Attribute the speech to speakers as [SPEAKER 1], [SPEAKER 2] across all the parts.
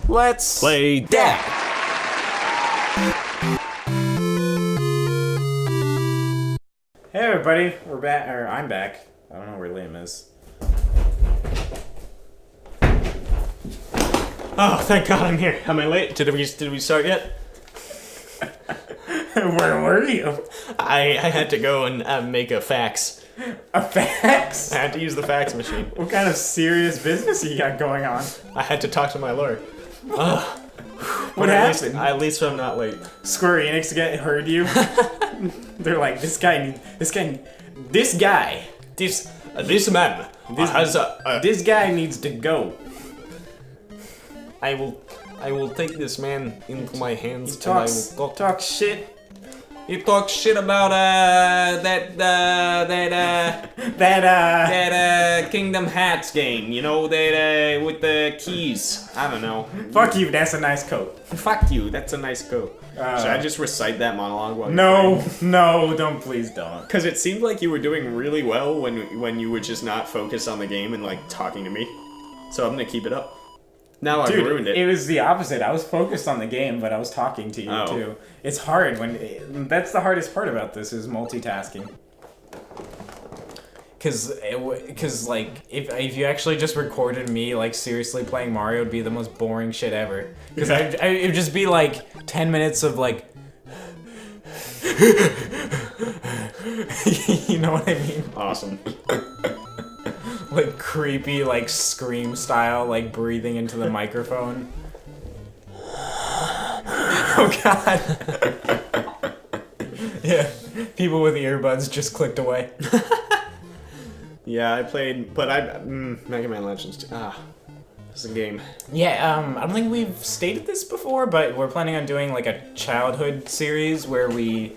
[SPEAKER 1] Let's play Dat!
[SPEAKER 2] Hey everybody, we're back, or I'm back. I don't know where Liam is.
[SPEAKER 1] Oh, thank God I'm here. Am I late? Did we start yet?
[SPEAKER 2] Where were you?
[SPEAKER 1] I had to go and make a fax.
[SPEAKER 2] A fax?
[SPEAKER 1] I had to use the fax machine.
[SPEAKER 2] What kind of serious business you got going on?
[SPEAKER 1] I had to talk to my lawyer.
[SPEAKER 2] What happened?
[SPEAKER 1] At least I'm not late.
[SPEAKER 2] Square Enix heard you? They're like, this guy, this guy needs to go.
[SPEAKER 1] I will take this man into my hands
[SPEAKER 2] He talks shit.
[SPEAKER 1] He talks shit about that Kingdom Hearts game, you know, that with the keys. I don't know.
[SPEAKER 2] Fuck you, that's a nice coat.
[SPEAKER 1] Fuck you, that's a nice coat. Should I just recite that monologue while
[SPEAKER 2] No, please don't.
[SPEAKER 1] Because it seemed like you were doing really well when you would just not focus on the game and like talking to me. So I'm gonna keep it up. Now I've ruined it.
[SPEAKER 2] It was the opposite. I was focused on the game, but I was talking to you too. It's hard that's the hardest part about this is multitasking. Cause like if you actually just recorded me like seriously playing Mario, it'd be the most boring shit ever. Cause it'd just be like 10 minutes of like. You know what I mean?
[SPEAKER 1] Awesome.
[SPEAKER 2] Like creepy, like scream style, like breathing into the microphone. Oh God. Yeah, people with earbuds just clicked away.
[SPEAKER 1] Yeah, I played, but Mega Man Legends 2. It's a game.
[SPEAKER 2] Yeah, I don't think we've stated this before, but we're planning on doing like a childhood series where we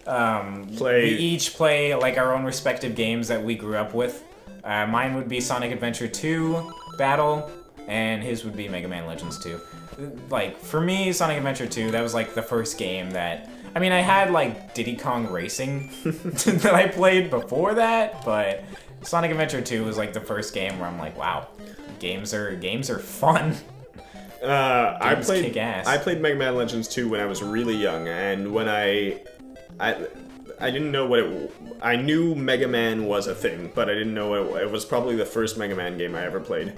[SPEAKER 2] each play like our own respective games that we grew up with. Mine would be Sonic Adventure 2 Battle, and his would be Mega Man Legends 2. Like, for me, Sonic Adventure 2, that was like the first game that... I mean, I had like Diddy Kong Racing that I played before that, but Sonic Adventure 2 was like the first game where I'm like, wow, games are fun.
[SPEAKER 1] I played Mega Man Legends 2 when I was really young, and when I didn't know what I knew Mega Man was a thing, but I didn't know it was probably the first Mega Man game I ever played.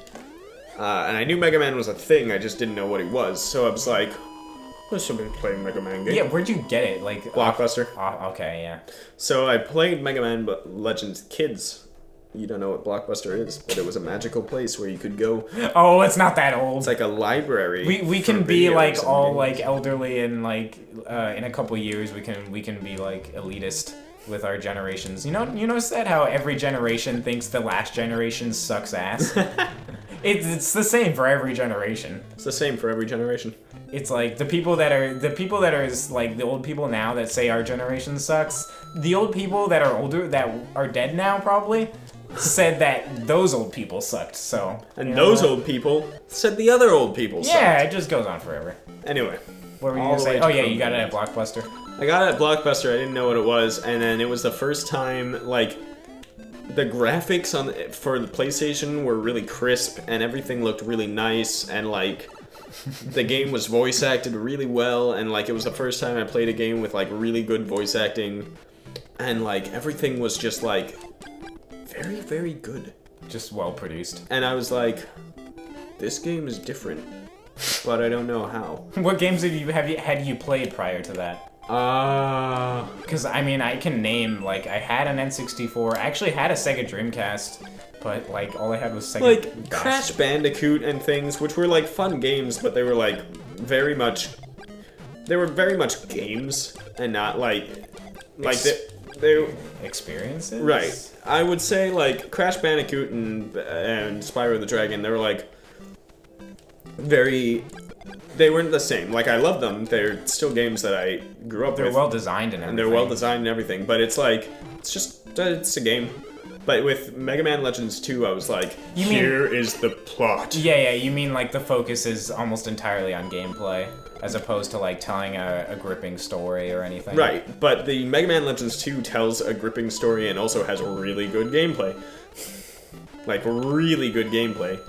[SPEAKER 1] And I knew Mega Man was a thing, I just didn't know what it was, so I was like, let's somebody play a Mega Man game.
[SPEAKER 2] Yeah, where'd you get it? Like
[SPEAKER 1] Blockbuster.
[SPEAKER 2] Okay, yeah.
[SPEAKER 1] So I played Mega Man Legends Kids. You don't know what Blockbuster is, but it was a magical place where you could go.
[SPEAKER 2] Oh, it's not that old.
[SPEAKER 1] It's like a library.
[SPEAKER 2] We can be like all like elderly and like in a couple years we can be like elitist with our generations. You notice that how every generation thinks the last generation sucks ass? It's the same for every generation.
[SPEAKER 1] It's the same for every generation.
[SPEAKER 2] It's like the people that are like the old people now that say our generation sucks. The old people that are older that are dead now probably said that those old people sucked. So
[SPEAKER 1] and those old people said the other old people sucked.
[SPEAKER 2] Yeah, it just goes on forever.
[SPEAKER 1] Anyway,
[SPEAKER 2] what were you gonna say? Oh yeah, you got it at Blockbuster.
[SPEAKER 1] I got it at Blockbuster. I didn't know what it was, and then it was the first time like the graphics for the PlayStation were really crisp, and everything looked really nice, and like the game was voice acted really well, and like it was the first time I played a game with like really good voice acting, and like everything was just like very, very good.
[SPEAKER 2] Just well produced.
[SPEAKER 1] And I was like, this game is different, but I don't know how.
[SPEAKER 2] What games had you played prior to that? Because I mean, I can name like I had an N64. I actually had a Sega Dreamcast, but like all I had was Sega.
[SPEAKER 1] Like Crash Bandicoot and things, which were like fun games, but they were like very much games and not like they
[SPEAKER 2] experiences.
[SPEAKER 1] Right. I would say like Crash Bandicoot and Spyro the Dragon. They were like they weren't the same. Like, I love them. They're still games that I grew up with.
[SPEAKER 2] They're well designed and everything.
[SPEAKER 1] And they're well designed and everything. But it's like, it's a game. But with Mega Man Legends 2, I was like, here is the plot.
[SPEAKER 2] Yeah, you mean like the focus is almost entirely on gameplay, as opposed to like telling a gripping story or anything.
[SPEAKER 1] Right, but the Mega Man Legends 2 tells a gripping story and also has really good gameplay. Like, really good gameplay.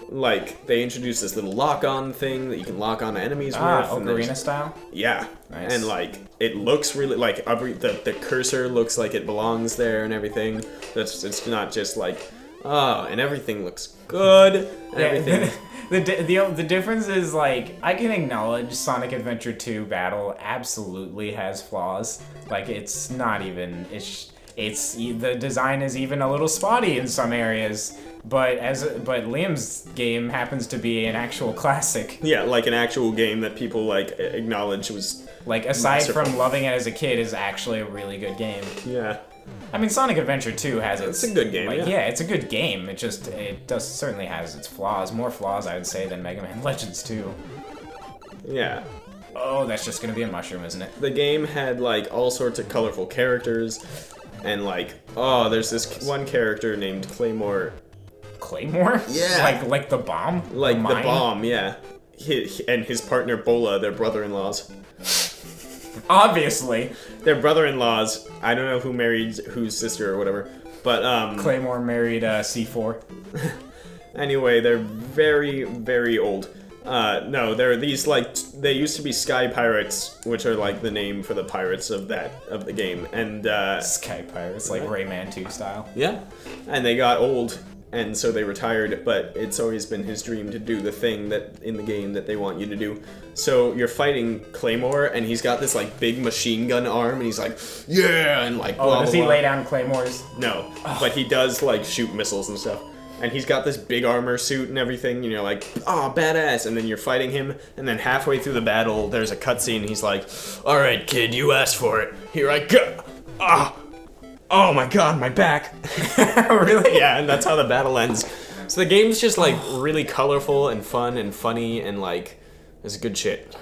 [SPEAKER 1] like they introduced this little lock-on thing that you can lock on enemies with.
[SPEAKER 2] Ocarina style?
[SPEAKER 1] Yeah.
[SPEAKER 2] Nice.
[SPEAKER 1] And like it looks really like the cursor looks like it belongs there and everything. It's not just like and everything looks good and everything.
[SPEAKER 2] The difference is, like, I can acknowledge Sonic Adventure 2 Battle absolutely has flaws. Like, it's not even, it's the design is even a little spotty in some areas, but Liam's game happens to be an actual classic.
[SPEAKER 1] Yeah, like an actual game that people, like, acknowledge was,
[SPEAKER 2] like, aside
[SPEAKER 1] masterful.
[SPEAKER 2] from loving it as a kid, is actually a really good game.
[SPEAKER 1] Yeah.
[SPEAKER 2] I mean, Sonic Adventure 2 has its...
[SPEAKER 1] It's a good game,
[SPEAKER 2] like,
[SPEAKER 1] yeah.
[SPEAKER 2] it's a good game. It certainly has its flaws. More flaws, I would say, than Mega Man Legends 2.
[SPEAKER 1] Yeah.
[SPEAKER 2] Oh, that's just gonna be a mushroom, isn't it?
[SPEAKER 1] The game had, like, all sorts of colorful characters, and, like, there's this one character named Claymore.
[SPEAKER 2] Claymore?
[SPEAKER 1] Yeah.
[SPEAKER 2] Like the bomb?
[SPEAKER 1] Like, the bomb, yeah. And his partner, Bola, their brother-in-laws.
[SPEAKER 2] Obviously.
[SPEAKER 1] They're brother-in-laws. I don't know who married whose sister or whatever, but
[SPEAKER 2] Claymore married C4.
[SPEAKER 1] Anyway, they're very, very old. No, they're these like they used to be Sky Pirates, which are like the name for the pirates of the game, and
[SPEAKER 2] Sky Pirates, like Rayman 2 style.
[SPEAKER 1] yeah, and they got old. And so they retired, but it's always been his dream to do the thing that in the game that they want you to do. So you're fighting Claymore, and he's got this like big machine gun arm, and he's like, yeah, and like blah,
[SPEAKER 2] does
[SPEAKER 1] blah,
[SPEAKER 2] he
[SPEAKER 1] blah.
[SPEAKER 2] lay down Claymores?
[SPEAKER 1] No, but he does like shoot missiles and stuff. And he's got this big armor suit and everything, and you're like, badass. And then you're fighting him, and then halfway through the battle, there's a cutscene, and he's like, all right, kid, you asked for it. Here I go. Oh my god, my back.
[SPEAKER 2] Really?
[SPEAKER 1] Yeah, and that's how the battle ends. So the game's just like really colorful and fun and funny and like, it's good shit.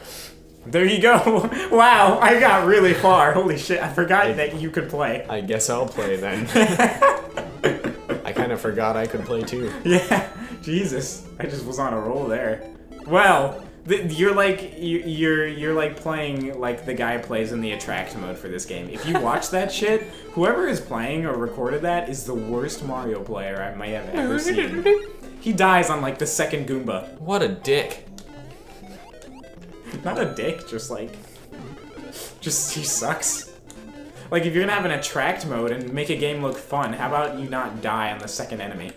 [SPEAKER 2] There you go. Wow, I got really far. Holy shit, I forgot that you could play.
[SPEAKER 1] I guess I'll play then. I kind of forgot I could play too.
[SPEAKER 2] Yeah, Jesus, I just was on a roll there. Well, you're like playing like the guy plays in the attract mode for this game. If you watch that shit, whoever is playing or recorded that is the worst Mario player I might have ever seen. He dies on like the second Goomba.
[SPEAKER 1] What a dick.
[SPEAKER 2] Not a dick, just he sucks. Like, if you're gonna have an attract mode and make a game look fun, how about you not die on the second enemy?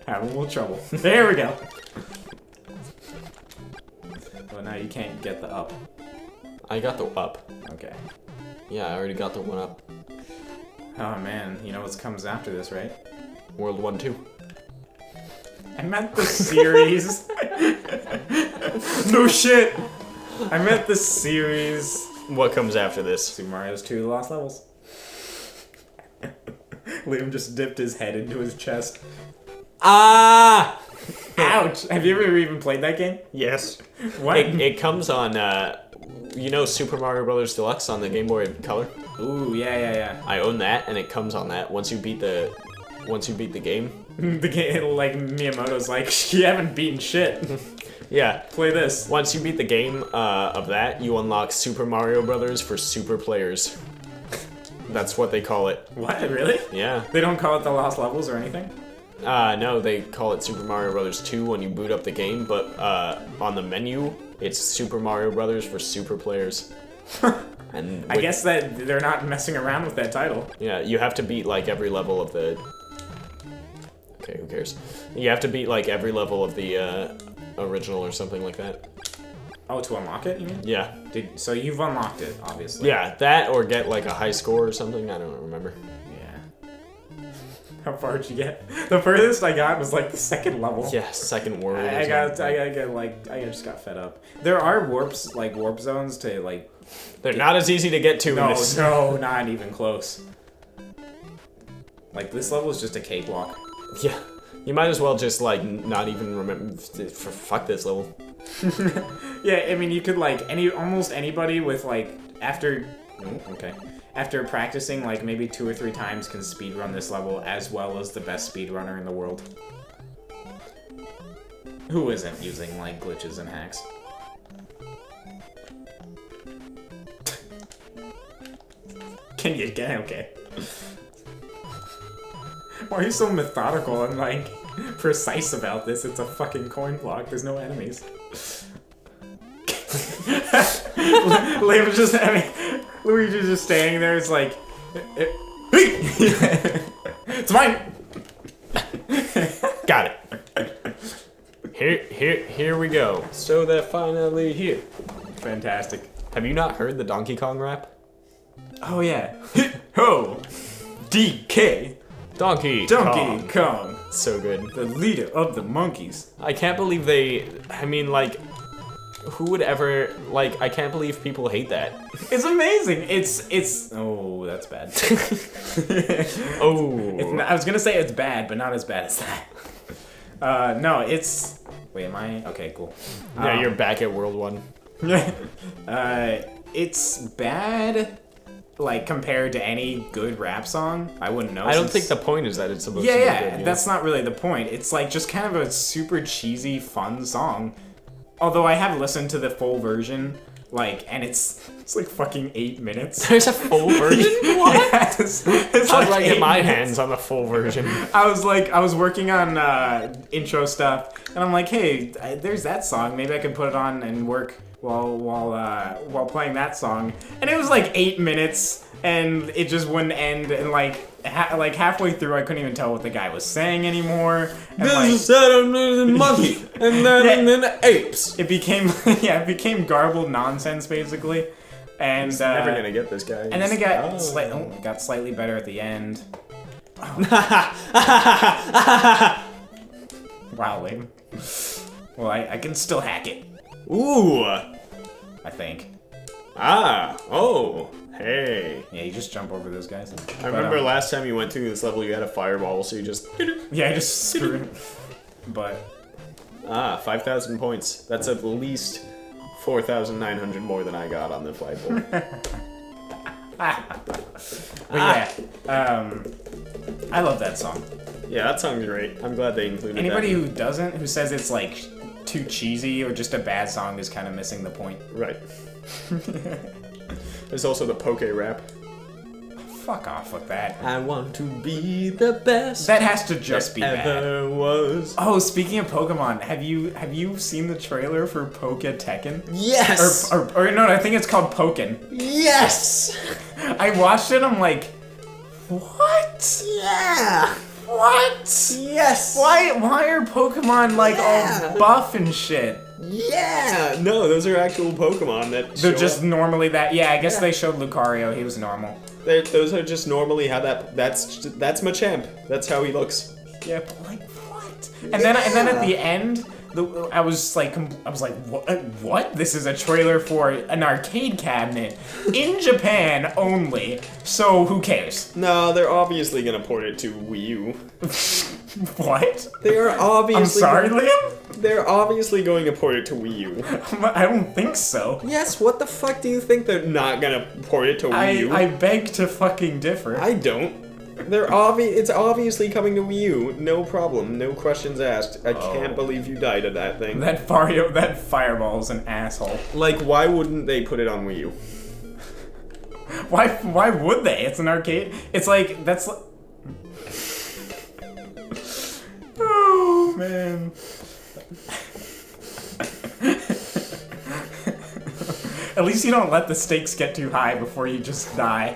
[SPEAKER 2] Having a little trouble. There we go. Well, now you can't get the up.
[SPEAKER 1] I got the up.
[SPEAKER 2] Okay.
[SPEAKER 1] Yeah, I already got the one up.
[SPEAKER 2] Oh man, you know what comes after this, right?
[SPEAKER 1] World 1, 2.
[SPEAKER 2] I meant the series. No shit. I meant the series.
[SPEAKER 1] What comes after this?
[SPEAKER 2] Super Mario's 2: The Lost Levels. Liam just dipped his head into his chest.
[SPEAKER 1] Ah!
[SPEAKER 2] Ouch! Have you ever even played that game?
[SPEAKER 1] Yes.
[SPEAKER 2] What?
[SPEAKER 1] It comes on, Super Mario Bros. Deluxe on the Game Boy Color?
[SPEAKER 2] Ooh, yeah.
[SPEAKER 1] I own that, and it comes on that once you beat the game.
[SPEAKER 2] The game, like, Miyamoto's like, you haven't beaten shit.
[SPEAKER 1] Yeah.
[SPEAKER 2] Play this.
[SPEAKER 1] Once you beat the game of that, you unlock Super Mario Brothers for super players. That's what they call it.
[SPEAKER 2] What? Really?
[SPEAKER 1] Yeah.
[SPEAKER 2] They don't call it The Lost Levels or anything?
[SPEAKER 1] No, they call it Super Mario Brothers 2 when you boot up the game, but on the menu, it's Super Mario Brothers for super players. And
[SPEAKER 2] I guess that they're not messing around with that title.
[SPEAKER 1] Yeah, you have to beat like every level of the... Okay, who cares? You have to beat like every level of the original or something like that.
[SPEAKER 2] Oh, to unlock it, you mean?
[SPEAKER 1] Yeah.
[SPEAKER 2] So you've unlocked it, obviously.
[SPEAKER 1] Yeah, that or get like a high score or something, I don't remember.
[SPEAKER 2] Yeah. How far did you get? The furthest I got was like the second level.
[SPEAKER 1] Yeah, second world.
[SPEAKER 2] I just got fed up. There are warp zones to like...
[SPEAKER 1] They're not as easy to get to in this.
[SPEAKER 2] No, not even close. Like, this level is just a cakewalk.
[SPEAKER 1] Yeah. You might as well just, like, not even remember... Fuck this level.
[SPEAKER 2] Yeah, I mean, you could, like, almost anybody with, like, after practicing, like, maybe 2 or 3 times can speedrun this level as well as the best speedrunner in the world. Who isn't using, like, glitches and hacks? Can you get... Okay. Why are you so methodical and, like, precise about this? It's a fucking coin block. There's no enemies. Luigi's just standing there. It's like, it's mine.
[SPEAKER 1] Got it. Here we go. So they're finally here.
[SPEAKER 2] Fantastic.
[SPEAKER 1] Have you not heard the Donkey Kong rap?
[SPEAKER 2] Oh yeah. Ho! DK!
[SPEAKER 1] Donkey
[SPEAKER 2] Kong!
[SPEAKER 1] So good.
[SPEAKER 2] The leader of the monkeys.
[SPEAKER 1] I can't believe I mean, like, who would ever, like, I can't believe people hate that.
[SPEAKER 2] It's amazing. It's, oh, that's bad. I was gonna say it's bad, but not as bad as that. No, it's, wait, am I? Okay, cool.
[SPEAKER 1] Yeah, you're back at World 1.
[SPEAKER 2] It's bad, like, compared to any good rap song. I wouldn't know.
[SPEAKER 1] I don't think the point is that it's supposed to be good.
[SPEAKER 2] Yeah, that's not really the point. It's, like, just kind of a super cheesy, fun song. Although I have listened to the full version, like, and it's like fucking 8 minutes.
[SPEAKER 1] There's a full version? What?
[SPEAKER 2] Yes. It's
[SPEAKER 1] How
[SPEAKER 2] like
[SPEAKER 1] do I get
[SPEAKER 2] 8
[SPEAKER 1] my
[SPEAKER 2] minutes.
[SPEAKER 1] hands on the full version?
[SPEAKER 2] I was working on intro stuff, and I'm like, hey, there's that song. Maybe I could put it on and work while playing that song. And it was like 8 minutes, and it just wouldn't end. And like halfway through, I couldn't even tell what the guy was saying anymore. And
[SPEAKER 1] This is a monkey, and then apes.
[SPEAKER 2] it became it became garbled nonsense basically. And
[SPEAKER 1] He's never gonna get this guy.
[SPEAKER 2] And then it got got slightly better at the end. Wow, lame. Well, I can still hack it.
[SPEAKER 1] Ooh.
[SPEAKER 2] I think.
[SPEAKER 1] Oh. Hey.
[SPEAKER 2] Yeah, you just jump over those guys.
[SPEAKER 1] I remember last time you went through this level, you had a fireball, so you just.
[SPEAKER 2] Yeah, I just screw it. But
[SPEAKER 1] 5,000 points. That's at least 4,900 more than I got on the flagpole.
[SPEAKER 2] yeah, I love that song.
[SPEAKER 1] Yeah, that song's great. I'm glad they included
[SPEAKER 2] Anybody
[SPEAKER 1] that.
[SPEAKER 2] who doesn't, who says it's like too cheesy or just a bad song, is kind of missing the point.
[SPEAKER 1] Right. There's also the poke rap.
[SPEAKER 2] Fuck off with that.
[SPEAKER 1] I want to be the best.
[SPEAKER 2] That has to just be bad.
[SPEAKER 1] Ever was.
[SPEAKER 2] Oh, speaking of Pokemon, have you seen the trailer for Poke Tekken?
[SPEAKER 1] Yes.
[SPEAKER 2] Or no, I think it's called Pokken.
[SPEAKER 1] Yes.
[SPEAKER 2] I watched it. I'm like, what?
[SPEAKER 1] Yeah.
[SPEAKER 2] What?
[SPEAKER 1] Yes.
[SPEAKER 2] Why are Pokemon like all buff and shit?
[SPEAKER 1] Yeah. No, those are actual Pokemon that.
[SPEAKER 2] They're just normally that. Yeah, I guess they showed Lucario. He was normal.
[SPEAKER 1] Those are just normally how that's Machamp. That's how he looks.
[SPEAKER 2] Yeah, but like what? And then at the end, I was like, what? This is a trailer for an arcade cabinet in Japan only. So who cares?
[SPEAKER 1] No, they're obviously gonna port it to Wii U.
[SPEAKER 2] What?
[SPEAKER 1] They are obviously.
[SPEAKER 2] I'm sorry, Liam?
[SPEAKER 1] They're obviously going to port it to Wii U.
[SPEAKER 2] I don't think so.
[SPEAKER 1] Yes, what the fuck do you think they're not gonna port it to Wii U?
[SPEAKER 2] I beg to fucking differ.
[SPEAKER 1] I don't. It's obviously coming to Wii U. No problem. No questions asked. I can't believe you died of that thing.
[SPEAKER 2] That fireball's an asshole.
[SPEAKER 1] Like, why wouldn't they put it on Wii U?
[SPEAKER 2] Why would they? It's an arcade. It's like that's. Oh man. At least you don't let the stakes get too high before you just die.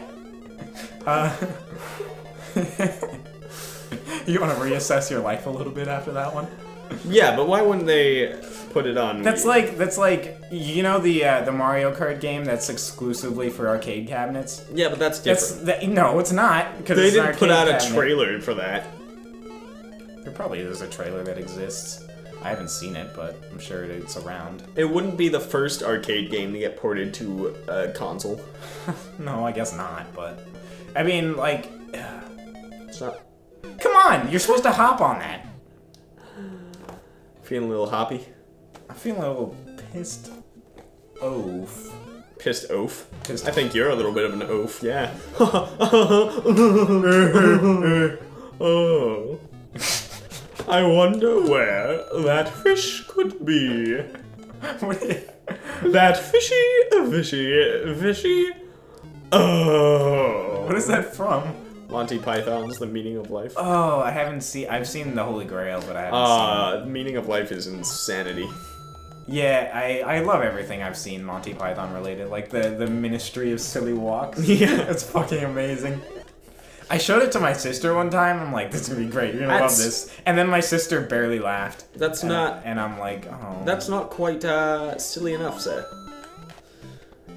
[SPEAKER 2] You want to reassess your life a little bit after that one?
[SPEAKER 1] Yeah, but why wouldn't they put it on
[SPEAKER 2] That's
[SPEAKER 1] Wii U?
[SPEAKER 2] like you know the Mario Kart game that's exclusively for arcade cabinets.
[SPEAKER 1] Yeah, but that's different.
[SPEAKER 2] No, it's not. Because
[SPEAKER 1] They didn't put out a trailer for that.
[SPEAKER 2] There probably is a trailer that exists. I haven't seen it, but I'm sure it's around.
[SPEAKER 1] It wouldn't be the first arcade game to get ported to a console.
[SPEAKER 2] No, I guess not, but... I mean, like...
[SPEAKER 1] It's not...
[SPEAKER 2] Come on! You're supposed to hop on that!
[SPEAKER 1] Feeling a little hoppy?
[SPEAKER 2] I'm feeling a little pissed oaf.
[SPEAKER 1] Pissed oaf?
[SPEAKER 2] Pissed
[SPEAKER 1] I think you're a little bit of an oaf, yeah. Oh. I wonder where that fish could be. That fishy. Oh.
[SPEAKER 2] What is that from?
[SPEAKER 1] Monty Python's The Meaning of Life.
[SPEAKER 2] Oh, I've seen The Holy Grail, but I haven't seen it.
[SPEAKER 1] Meaning of Life is insanity.
[SPEAKER 2] Yeah, I love everything I've seen Monty Python related, like the Ministry of Silly Walks.
[SPEAKER 1] Yeah.
[SPEAKER 2] It's fucking amazing. I showed it to my sister one time. I'm like, this is gonna be great. You're gonna love this. And then my sister barely laughed.
[SPEAKER 1] That's not.
[SPEAKER 2] And I'm like, oh.
[SPEAKER 1] That's not quite silly enough, sir.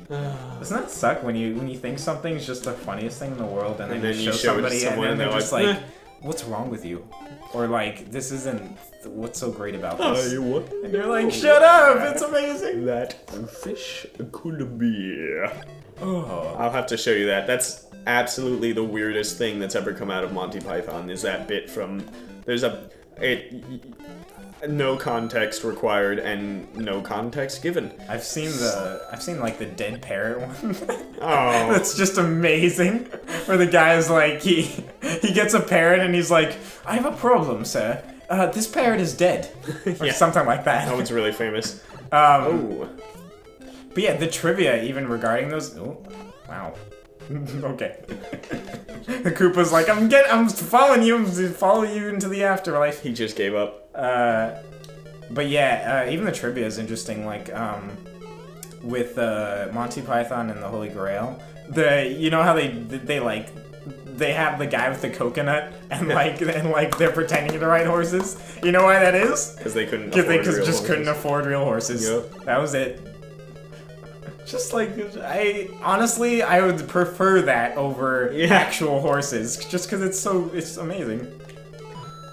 [SPEAKER 2] Doesn't that suck when you think something's just the funniest thing in the world, and then you show
[SPEAKER 1] it to
[SPEAKER 2] somebody
[SPEAKER 1] someone
[SPEAKER 2] and then they're just like,
[SPEAKER 1] "Meh."
[SPEAKER 2] what's wrong with you? Or like, this isn't. What's so great about
[SPEAKER 1] Oh,
[SPEAKER 2] this?
[SPEAKER 1] you what?
[SPEAKER 2] And you're like, shut up! It's amazing.
[SPEAKER 1] That fish could be.
[SPEAKER 2] Oh.
[SPEAKER 1] I'll have to show you that. That's absolutely the weirdest thing that's ever come out of Monty Python. Is that bit from? There's no context required and no context given.
[SPEAKER 2] I've seen like the dead parrot one.
[SPEAKER 1] Oh.
[SPEAKER 2] That's just amazing. Where the guy is like, he gets a parrot and he's like, I have a problem, sir. This parrot is dead. Or
[SPEAKER 1] Yeah.
[SPEAKER 2] something like that.
[SPEAKER 1] That one's really famous.
[SPEAKER 2] But yeah, the trivia even regarding those. Oh, wow. Okay. The Koopa's like, I'm following you. I'm following you into the afterlife.
[SPEAKER 1] He just gave up.
[SPEAKER 2] But yeah, even the trivia is interesting. Like, with Monty Python and the Holy Grail, you know how they have the guy with the coconut and they're pretending to ride horses. You know why that is?
[SPEAKER 1] Because they couldn't.
[SPEAKER 2] Couldn't afford real horses.
[SPEAKER 1] Yep.
[SPEAKER 2] That was it. Just like I would prefer that over actual horses, just because it's amazing.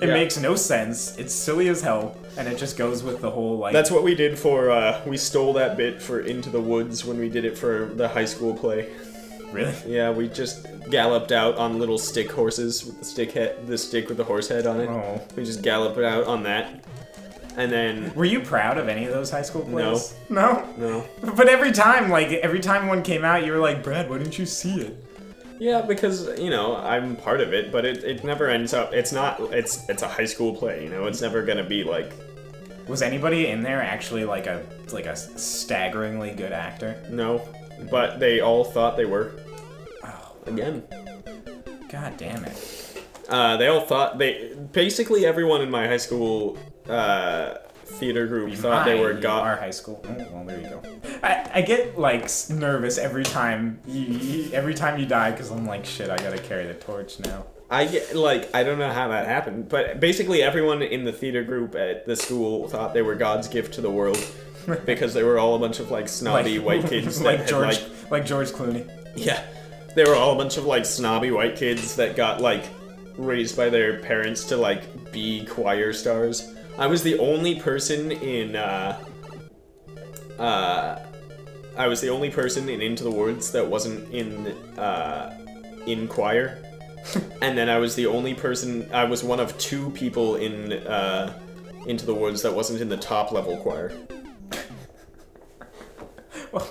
[SPEAKER 2] It makes no sense. It's silly as hell, and it just goes with the whole like.
[SPEAKER 1] That's what we did for. We stole that bit for Into the Woods when we did it for the high school play.
[SPEAKER 2] Really?
[SPEAKER 1] Yeah, we just galloped out on little stick horses with the stick with the horse head on it.
[SPEAKER 2] Oh.
[SPEAKER 1] We just galloped out on that. And then...
[SPEAKER 2] Were you proud of any of those high school plays?
[SPEAKER 1] No.
[SPEAKER 2] No? But every time one came out, you were like, Brad, why didn't you see it?
[SPEAKER 1] Yeah, because, I'm part of it, but it never ends up... It's a high school play, It's never gonna be, like...
[SPEAKER 2] Was anybody in there actually, like a staggeringly good actor?
[SPEAKER 1] No. But they all thought they were.
[SPEAKER 2] Oh.
[SPEAKER 1] Again.
[SPEAKER 2] God damn it.
[SPEAKER 1] They all thought... Basically, everyone in my high school... theater group thought they were
[SPEAKER 2] our high school. Oh, well, there you go. I get like nervous every time you die because I'm like, shit, I gotta carry the torch now.
[SPEAKER 1] I don't know how that happened, but basically everyone in the theater group at the school thought they were God's gift to the world because they were all a bunch of like snobby white kids
[SPEAKER 2] like George Clooney.
[SPEAKER 1] Yeah, they were all a bunch of like snobby white kids that got like raised by their parents to like be choir stars. I was the only person in Into the Woods that wasn't in choir. And then I was one of two people in Into the Woods that wasn't in the top level choir.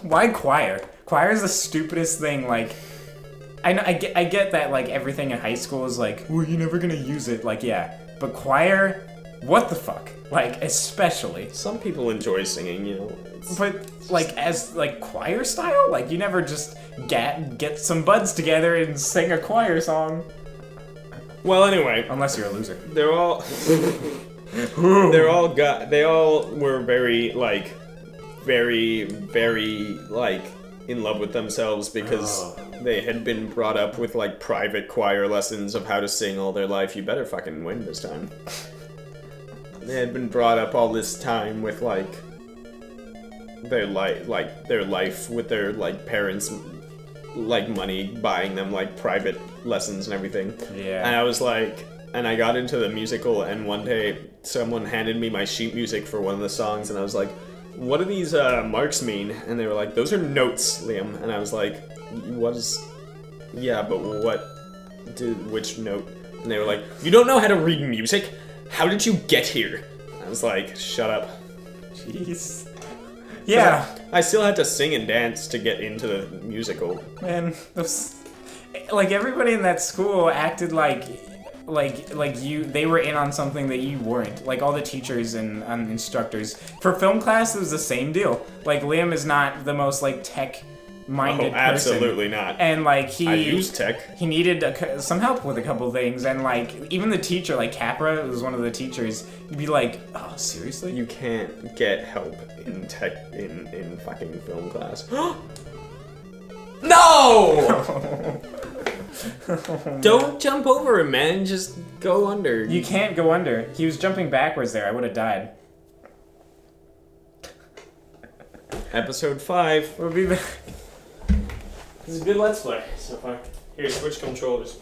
[SPEAKER 2] Why choir? Choir is the stupidest thing, like I get that like everything in high school is like, well, you're never gonna use it, like yeah. But choir, what the fuck? Like, especially.
[SPEAKER 1] Some people enjoy singing,
[SPEAKER 2] But, like, as, like, choir style? Like, you never just get some buds together and sing a choir song.
[SPEAKER 1] Well, anyway.
[SPEAKER 2] Unless you're a loser.
[SPEAKER 1] They all were very, like, in love with themselves because they had been brought up with, like, private choir lessons of how to sing all their life. You better fucking win this time. They had been brought up all this time with, like, their life with their, like, parents, like, money buying them, like, private lessons and everything.
[SPEAKER 2] Yeah.
[SPEAKER 1] And I was like, and I got into the musical, and one day someone handed me my sheet music for one of the songs, and I was like, what do these marks mean? And they were like, those are notes, Liam. And I was like, yeah, but which note? And they were like, you don't know how to read music? How did you get here? I was like, shut up.
[SPEAKER 2] Jeez. Yeah.
[SPEAKER 1] I still had to sing and dance to get into the musical.
[SPEAKER 2] Man, everybody in that school acted like they were in on something that you weren't. Like all the teachers and instructors. For film class, it was the same deal. Like Liam is not the most like tech minded person.
[SPEAKER 1] Absolutely not.
[SPEAKER 2] And like
[SPEAKER 1] I use tech.
[SPEAKER 2] he needed some help with a couple things, and like even the teacher, like Capra was one of the teachers, he'd be like, "Oh, seriously?
[SPEAKER 1] You can't get help in tech in fucking film class." No! Don't jump over him, man. Just go under.
[SPEAKER 2] You can't go under. He was jumping backwards there. I would have died.
[SPEAKER 1] Episode 5.
[SPEAKER 2] We'll be back.
[SPEAKER 1] This is a good Let's Play so far. Here, switch controllers.